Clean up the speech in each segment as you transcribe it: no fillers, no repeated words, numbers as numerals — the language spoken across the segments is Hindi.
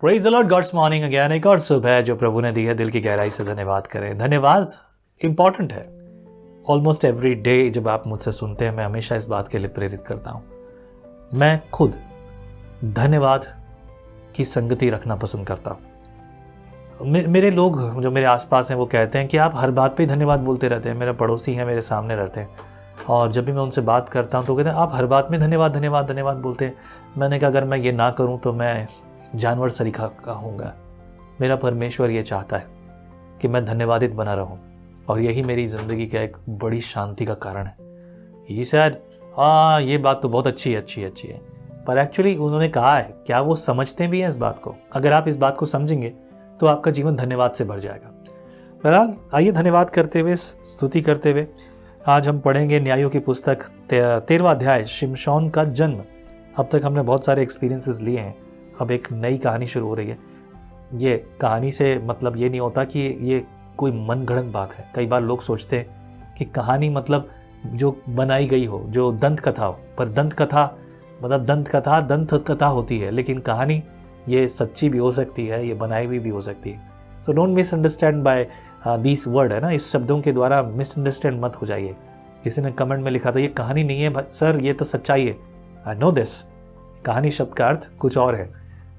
Praise the Lord, God's morning again. एक और सुबह है जो प्रभु ने दी है, दिल की गहराई से धन्यवाद करें। धन्यवाद इंपॉर्टेंट है। ऑलमोस्ट एवरी डे जब आप मुझसे सुनते हैं, मैं हमेशा इस बात के लिए प्रेरित करता हूं। मैं खुद धन्यवाद की संगति रखना पसंद करता हूं। मेरे लोग जो मेरे आसपास हैं वो कहते हैं कि आप हर बात पे धन्यवाद बोलते रहते हैं। मेरा पड़ोसी है, मेरे सामने रहते हैं, और जब भी मैं उनसे बात करता हूं तो कहते हैं आप हर बात में धन्यवाद धन्यवाद धन्यवाद बोलते हैं। मैंने कहा अगर मैं ये ना करूं तो मैं जानवर सरीखा का होऊंगा। मेरा परमेश्वर ये चाहता है कि मैं धन्यवादित बना रहूं, और यही मेरी ज़िंदगी का एक बड़ी शांति का कारण है। ये सर ये बात तो बहुत अच्छी है, पर एक्चुअली उन्होंने कहा है, क्या वो समझते भी हैं इस बात को? अगर आप इस बात को समझेंगे तो आपका जीवन धन्यवाद से भर जाएगा। बहरहाल आइए धन्यवाद करते हुए, स्तुति करते हुए आज हम पढ़ेंगे न्यायों की पुस्तक 13वां अध्याय, शिमशोन का जन्म। अब तक हमने बहुत सारे एक्सपीरियंसेस लिए हैं, अब एक नई कहानी शुरू हो रही है। ये कहानी से मतलब ये नहीं होता कि ये कोई मनगढ़ंत बात है। कई बार लोग सोचते हैं कि कहानी मतलब जो बनाई गई हो, जो दंत कथा हो, पर दंत कथा मतलब दंत कथा होती है, लेकिन कहानी ये सच्ची भी हो सकती है, ये बनाई हुई भी हो सकती है। So don't misunderstand by this word, है ना, इस शब्दों के द्वारा मिसअंडरस्टैंड मत हो जाइए। किसी ने कमेंट में लिखा था ये कहानी नहीं है सर, ये तो सच्चाई है। आई नो दिस, कहानी शब्द का अर्थ कुछ और है।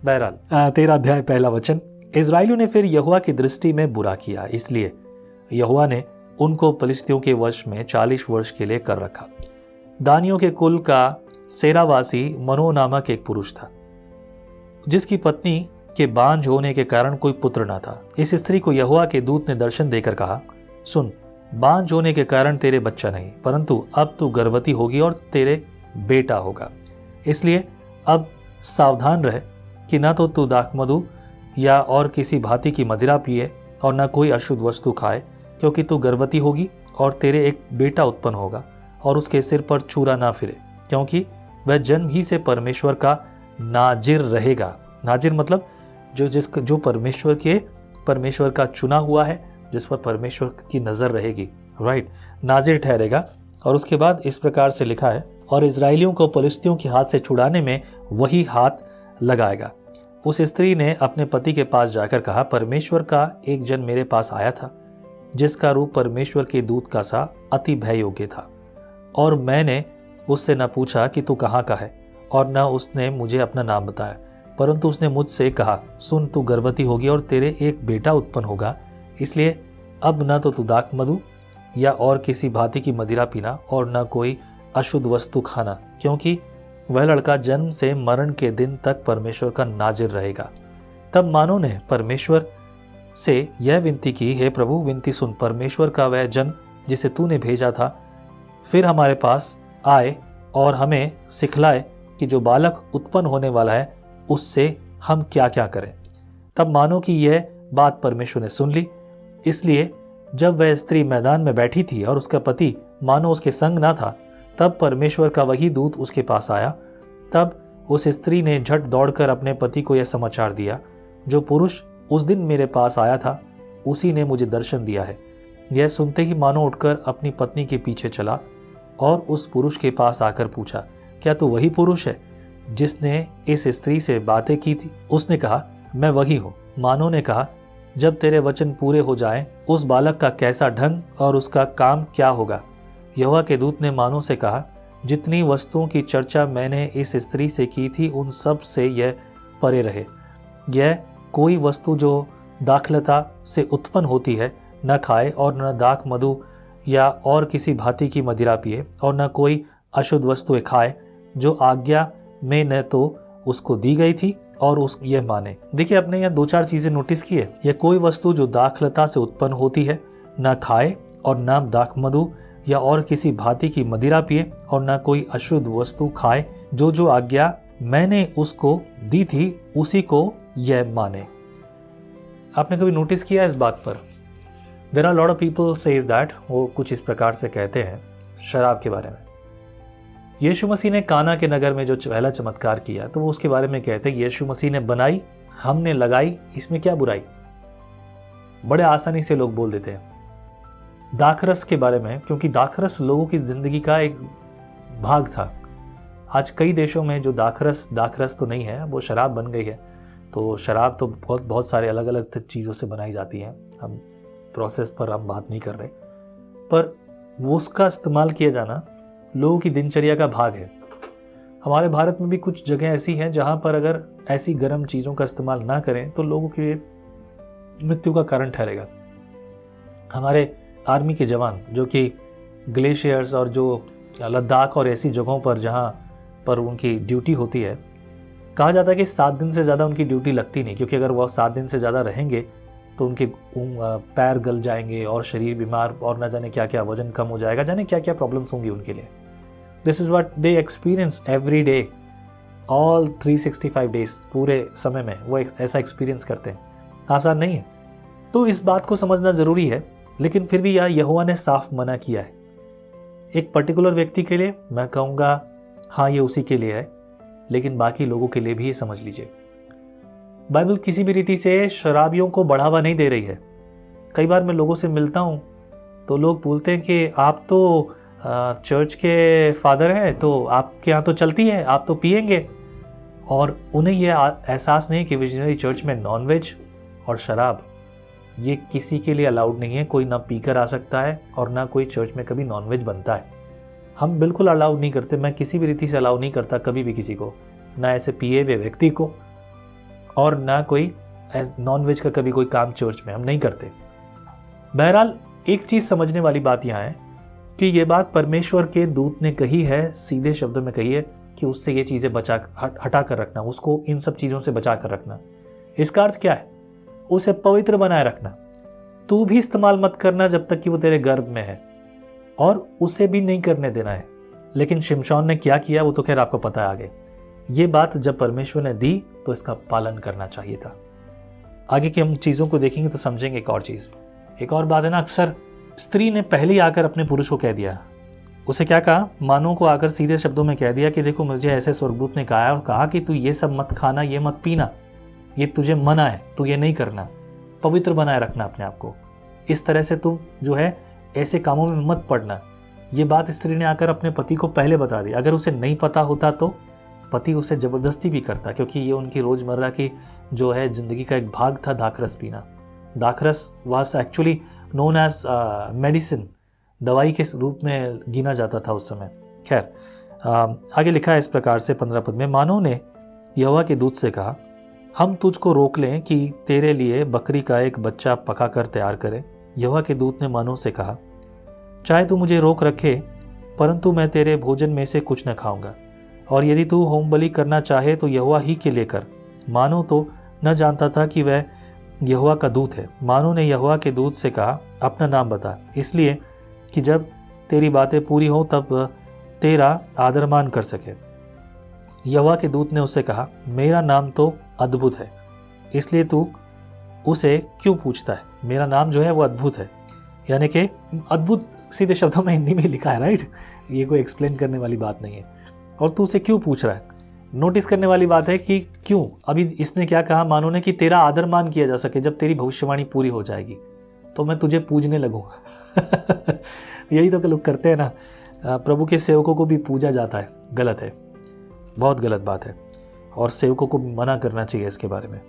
बहरहाल 13 अध्याय पहला वचन, इजराइलियों ने फिर यहोवा की दृष्टि में बुरा किया, इसलिए यहोवा ने उनको फलिस्तियों के वश में 40 वर्ष के लिए कर रखा। दानियों के कुल का सेरावासी मनोह नामक एक पुरुष था, जिसकी पत्नी के बांझ होने के कारण कोई पुत्र न था। इस स्त्री को यहोवा के दूत ने दर्शन देकर कहा, सुन, बांझ होने के कारण तेरे बच्चा नहीं, परंतु अब तू गर्भवती होगी और तेरे बेटा होगा। इसलिए अब सावधान रह कि न तो तू दाखमधु या और किसी भांति की मदिरा पिए और न कोई अशुद्ध वस्तु खाए, क्योंकि तू गर्भवती होगी और तेरे एक बेटा उत्पन्न होगा, और उसके सिर पर छुरा ना फिरे, क्योंकि वह जन्म ही से परमेश्वर का नाजिर रहेगा। नाजिर मतलब जो परमेश्वर का चुना हुआ है, जिस पर परमेश्वर की नजर रहेगी, राइट, नाजिर ठहरेगा। और उसके बाद इस प्रकार से लिखा है, और इजराइलियों को फलिस्तियों के हाथ से छुड़ाने में वही हाथ लगाएगा। उस स्त्री ने अपने पति के पास जाकर कहा, परमेश्वर का एक जन मेरे पास आया था, जिसका रूप परमेश्वर के दूत का सा अति भय योग्य था, और मैंने उससे न पूछा कि तू कहाँ का है, और न उसने मुझे अपना नाम बताया, परंतु उसने मुझसे कहा, सुन, तू गर्भवती होगी और तेरे एक बेटा उत्पन्न होगा। इसलिए अब न तो तू दाखमधु या और किसी भांति की मदिरा पीना और न कोई अशुद्ध वस्तु खाना, क्योंकि वह लड़का जन्म से मरण के दिन तक परमेश्वर का नाजिर रहेगा। तब मानो ने परमेश्वर से यह विनती की, हे प्रभु, विनती सुन, परमेश्वर का वह जन जिसे तूने भेजा था फिर हमारे पास आए और हमें सिखलाए कि जो बालक उत्पन्न होने वाला है उससे हम क्या क्या करें। तब मानो कि यह बात परमेश्वर ने सुन ली। इसलिए जब वह स्त्री मैदान में बैठी थी और उसका पति मानो उसके संग ना था, तब परमेश्वर का वही दूत उसके पास आया। तब उस स्त्री ने झट दौड़कर अपने पति को यह समाचार दिया, जो पुरुष उस दिन मेरे पास आया था उसी ने मुझे दर्शन दिया है। यह सुनते ही मानो उठकर अपनी पत्नी के पीछे चला और उस पुरुष के पास आकर पूछा, क्या तू वही पुरुष है जिसने इस स्त्री से बातें की थी? उसने कहा, मैं वही हूँ। मानो ने कहा, जब तेरे वचन पूरे हो जाएं, उस बालक का कैसा ढंग और उसका काम क्या होगा? यहोवा के दूत ने मानो से कहा, जितनी वस्तुओं की चर्चा मैंने इस स्त्री से की थी उन सब से यह परे रहे। यह कोई वस्तु जो दाखलता से उत्पन्न होती है न खाए, और न दाख मधु या और किसी भांति की मदिरा पिए, और न कोई अशुद्ध वस्तुएं खाए, जो आज्ञा में न तो उसको दी गई थी और उस ये माने। देखिए, आपने यहाँ 2-4 चीजें नोटिस की है। यह कोई वस्तु जो दाखलता से उत्पन्न होती है न खाए, और न दाख मधु या और किसी भांति की मदिरा पिए, और न कोई अशुद्ध वस्तु खाए, जो आज्ञा मैंने उसको दी थी उसी को यह माने। आपने कभी नोटिस किया इस बात पर? There are lot of people says that, वो कुछ इस प्रकार से कहते हैं शराब के बारे में। यीशु मसीह ने काना के नगर में जो पहला चमत्कार किया, तो वो उसके बारे में कहते हैं यीशु मसीह ने बनाई, हमने लगाई, इसमें क्या बुराई? बड़े आसानी से लोग बोल देते हैं। दाखरस के बारे में, क्योंकि दाखरस लोगों की जिंदगी का एक भाग था। आज कई देशों में जो दाखरस तो नहीं है, वो शराब बन गई है, तो शराब तो बहुत बहुत सारे अलग अलग चीज़ों से बनाई जाती है, हम प्रोसेस पर हम बात नहीं कर रहे, पर वो उसका इस्तेमाल किया जाना लोगों की दिनचर्या का भाग है। हमारे भारत में भी कुछ जगह ऐसी हैं जहाँ पर अगर ऐसी गर्म चीज़ों का इस्तेमाल ना करें तो लोगों के लिए मृत्यु का कारण ठहरेगा। हमारे आर्मी के जवान जो कि ग्लेशियर्स और जो लद्दाख और ऐसी जगहों पर जहाँ पर उनकी ड्यूटी होती है, कहा जाता है कि 7 दिन से ज़्यादा उनकी ड्यूटी लगती नहीं, क्योंकि अगर वह 7 दिन से ज़्यादा रहेंगे तो उनके पैर गल जाएंगे और शरीर बीमार और ना जाने क्या क्या, वजन कम हो जाएगा, जाने क्या क्या प्रॉब्लम्स होंगी उनके लिए। This is what they experience every day, all 365 days, पूरे समय में वो ऐसा एक्सपीरियंस करते हैं। आसान नहीं है, तो इस बात को समझना ज़रूरी है। लेकिन फिर भी यहोवा ने साफ मना किया है एक पर्टिकुलर व्यक्ति के लिए। मैं कहूँगा हाँ ये उसी के लिए है, लेकिन बाकी लोगों के लिए भी ये समझ लीजिए। बाइबल किसी भी रीति से शराबियों को बढ़ावा नहीं दे रही है। कई बार मैं लोगों से मिलता हूँ तो लोग बोलते हैं कि आप तो चर्च के फादर हैं, तो आपके यहाँ तो चलती है, आप तो पिएंगे। और उन्हें यह एहसास नहीं कि विजनरी चर्च में नॉनवेज और शराब ये किसी के लिए अलाउड नहीं है। कोई ना पीकर आ सकता है और ना कोई चर्च में कभी नॉनवेज बनता है। हम बिल्कुल अलाउड नहीं करते, मैं किसी भी रीति से अलाउ नहीं करता कभी भी किसी को, ना ऐसे पिए हुए व्यक्ति को और ना कोई नॉनवेज का कभी कोई काम चर्च में हम नहीं करते। बहरहाल एक चीज़ समझने वाली बात यहाँ है कि ये बात परमेश्वर के दूत ने कही है, सीधे शब्दों में कही है कि उससे ये चीज़ें हटा कर रखना, उसको इन सब चीज़ों से बचा कर रखना। इसका अर्थ क्या है? उसे पवित्र बनाए रखना। तू भी इस्तेमाल मत करना जब तक कि वो तेरे गर्भ में है, और उसे भी नहीं करने देना है। लेकिन शिमशोन ने क्या किया वो तो खैर आपको पता है आगे। ये बात जब परमेश्वर ने दी तो इसका पालन करना चाहिए था। आगे की हम चीज़ों को देखेंगे तो समझेंगे एक और चीज़। एक और बात है ना, अक्सर स्त्री ने पहले आकर अपने पुरुष को कह दिया। उसे क्या कहा? मानव को आकर सीधे शब्दों में कह दिया कि देखो मुझे ऐसे स्वर्गदूत ने कहा और कहा कि तू ये सब मत खाना, ये मत पीना, ये तुझे मना है, तू ये नहीं करना, पवित्र बनाए रखना अपने आप को, इस तरह से तुम जो है ऐसे कामों में मत पड़ना। ये बात स्त्री ने आकर अपने पति को पहले बता दी। अगर उसे नहीं पता होता तो पति उसे ज़बरदस्ती भी करता, क्योंकि ये उनकी रोज़मर्रा की जो है ज़िंदगी का एक भाग था दाखरस पीना। दाखरस was actually known as medicine, दवाई के रूप में गिना जाता था उस समय। खैर आगे लिखा है इस प्रकार से 15 पद में, मानव ने यहोवा के दूत से कहा, हम तुझको रोक लें कि तेरे लिए बकरी का एक बच्चा पका कर तैयार करें। यहोवा के दूत ने मानव से कहा, चाहे तू मुझे रोक रखे, परंतु मैं तेरे भोजन में से कुछ न खाऊंगा, और यदि तू होम बलि करना चाहे तो यहोवा ही के लिए कर। मानव तो न जानता था कि वह यहोवा का दूत है। मानव ने यहोवा के दूत से कहा, अपना नाम बता, इसलिए कि जब तेरी बातें पूरी हो तब तेरा आदरमान कर सके। यहोवा के दूत ने उससे कहा, मेरा नाम तो अद्भुत है, इसलिए तू उसे क्यों पूछता है? मेरा नाम जो है वो अद्भुत है, यानी कि अद्भुत सीधे शब्दों में हिंदी में लिखा है, राइट? ये कोई एक्सप्लेन करने वाली बात नहीं है। और तू उसे क्यों पूछ रहा है? नोटिस करने वाली बात है कि क्यों। अभी इसने क्या कहा मानो ने कि तेरा आदर मान किया जा सके, जब तेरी भविष्यवाणी पूरी हो जाएगी तो मैं तुझे पूजने लगूंगा। यही तो लोग करते हैं ना, प्रभु के सेवकों को भी पूजा जाता है। गलत है, बहुत गलत बात है, और सेवकों को मना करना चाहिए इसके बारे में।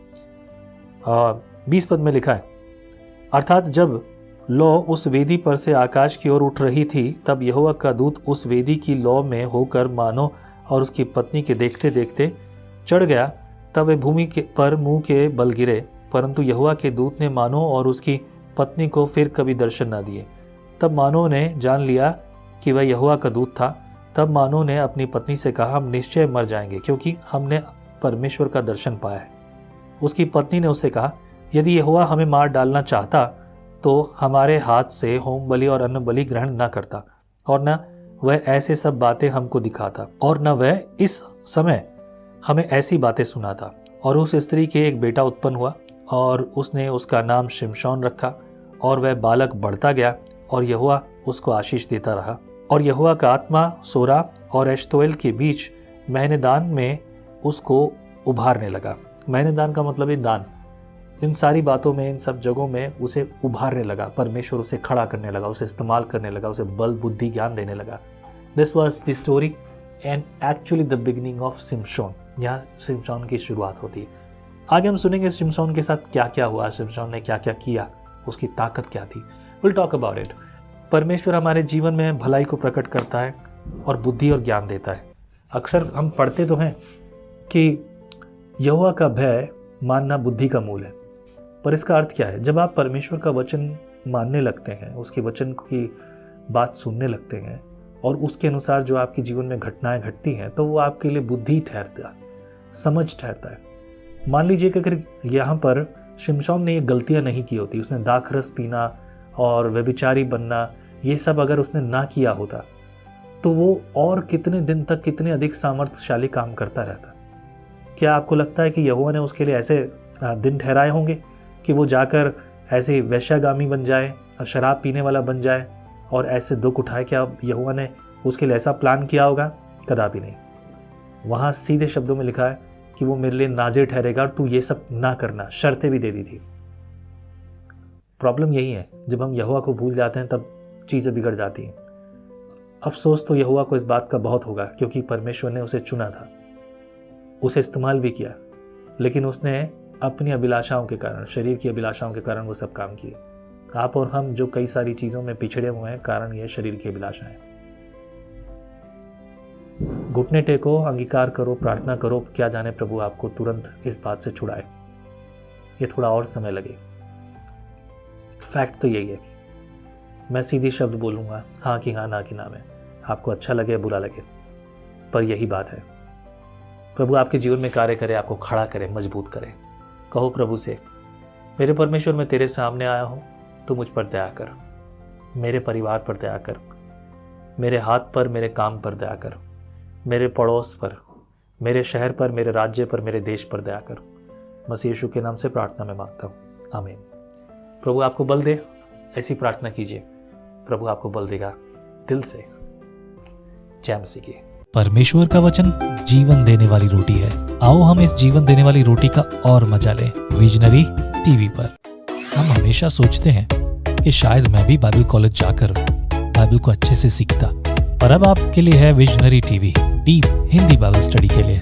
20 पद में लिखा है, अर्थात जब लौ उस वेदी पर से आकाश की ओर उठ रही थी, तब यहोवा का दूत उस वेदी की लौ में होकर मानव और उसकी पत्नी के देखते देखते चढ़ गया। तब वे भूमि पर मुंह के बल गिरे, परंतु यहोवा के दूत ने मानव और उसकी पत्नी को फिर कभी दर्शन न दिए। तब मानव ने जान लिया कि वह यहोवा का दूत था। तब मानव ने अपनी पत्नी से कहा, हम निश्चय मर जाएंगे, क्योंकि हमने परमेश्वर का दर्शन पाया है। उसकी पत्नी ने उससे कहा, यदि यहोवा हमें मार डालना चाहता तो हमारे हाथ से होम बलि और अन्न बलि ग्रहण न करता, और न वह ऐसे सब बातें हमको दिखाता, और न वह इस समय हमें ऐसी बातें सुनाता। और उस स्त्री के एक बेटा उत्पन्न हुआ, और उसने उसका नाम शिमशोन रखा, और वह बालक बढ़ता गया, और यहोवा उसको आशीष देता रहा। और यहोवा का आत्मा सोरा और एश्तोएल के बीच महनेदान में उसको उभारने लगा। महनेदान का मतलब है दान। इन सारी बातों में, इन सब जगहों में उसे उभारने लगा। परमेश्वर उसे खड़ा करने लगा, उसे इस्तेमाल करने लगा, उसे बल बुद्धि ज्ञान देने लगा। This was the story and actually the beginning of शिमशोन। यहाँ शिमशोन की शुरुआत होती है। आगे हम सुनेंगे शिमशोन के साथ क्या क्या हुआ, शिमशोन ने क्या क्या किया, उसकी ताकत क्या थी। Will talk about it. परमेश्वर हमारे जीवन में भलाई को प्रकट करता है और बुद्धि और ज्ञान देता है। अक्सर हम पढ़ते तो हैं कि यहोवा का भय मानना बुद्धि का मूल है, पर इसका अर्थ क्या है? जब आप परमेश्वर का वचन मानने लगते हैं, उसके वचन की बात सुनने लगते हैं और उसके अनुसार जो आपके जीवन में घटनाएं घटती हैं, तो वो आपके लिए बुद्धि ठहरता है, समझ ठहरता है। मान लीजिए कि अगर यहाँ पर शिमशोन ने ये गलतियाँ नहीं की होती, उसने दाखरस पीना और व्यभिचारी बनना, ये सब अगर उसने ना किया होता, तो वो और कितने दिन तक कितने अधिक सामर्थ्यशाली काम करता रहता। क्या आपको लगता है कि यहोवा ने उसके लिए ऐसे दिन ठहराए होंगे कि वो जाकर ऐसे वेश्यागामी बन जाए, शराब पीने वाला बन जाए और ऐसे दुख उठाए? क्या यहोवा ने उसके लिए ऐसा प्लान किया होगा? कदापि नहीं। वहाँ सीधे शब्दों में लिखा है कि वो मेरे लिए नाज़िर ठहरेगा और तू ये सब ना करना, शर्तें भी दे दी थी। प्रॉब्लम यही है, जब हम यहोवा को भूल जाते हैं तब चीज़ें बिगड़ जाती हैं। अफसोस तो यहोवा को इस बात का बहुत होगा, क्योंकि परमेश्वर ने उसे चुना था, उसे इस्तेमाल भी किया, लेकिन उसने अपनी अभिलाषाओं के कारण, शरीर की अभिलाषाओं के कारण वो सब काम किए। आप और हम जो कई सारी चीज़ों में पिछड़े हुए हैं, कारण यह शरीर की अभिलाषाएं। घुटने टेको, अंगीकार करो, प्रार्थना करो, क्या जाने प्रभु आपको तुरंत इस बात से छुड़ाए। ये थोड़ा और समय लगे। फैक्ट तो यही है। मैं सीधी शब्द बोलूँगा, हाँ कि हाँ, ना कि ना में। आपको अच्छा लगे बुरा लगे, पर यही बात है। प्रभु आपके जीवन में कार्य करे, आपको खड़ा करे, मजबूत करे। कहो प्रभु से, मेरे परमेश्वर, मैं तेरे सामने आया हूँ, तू मुझ पर दया कर, मेरे परिवार पर दया कर, मेरे हाथ पर, मेरे काम पर दया कर, मेरे पड़ोस पर, मेरे शहर पर, मेरे राज्य पर, मेरे देश पर दया कर। मसीह यीशु के नाम से प्रार्थना में मांगता हूँ, आमीन। प्रभु आपको बल दे, ऐसी प्रार्थना कीजिए, प्रभु आपको बल देगा दिल से। जय मसीह की। परमेश्वर का वचन जीवन देने वाली रोटी है। आओ हम इस जीवन देने वाली रोटी का और मजा लें विजनरी टीवी पर। हम हमेशा सोचते हैं कि शायद मैं भी बाइबल कॉलेज जाकर बाइबल को अच्छे से सीखता, पर अब आपके लिए है visionary TV, deep Hindi Bible study के लिए।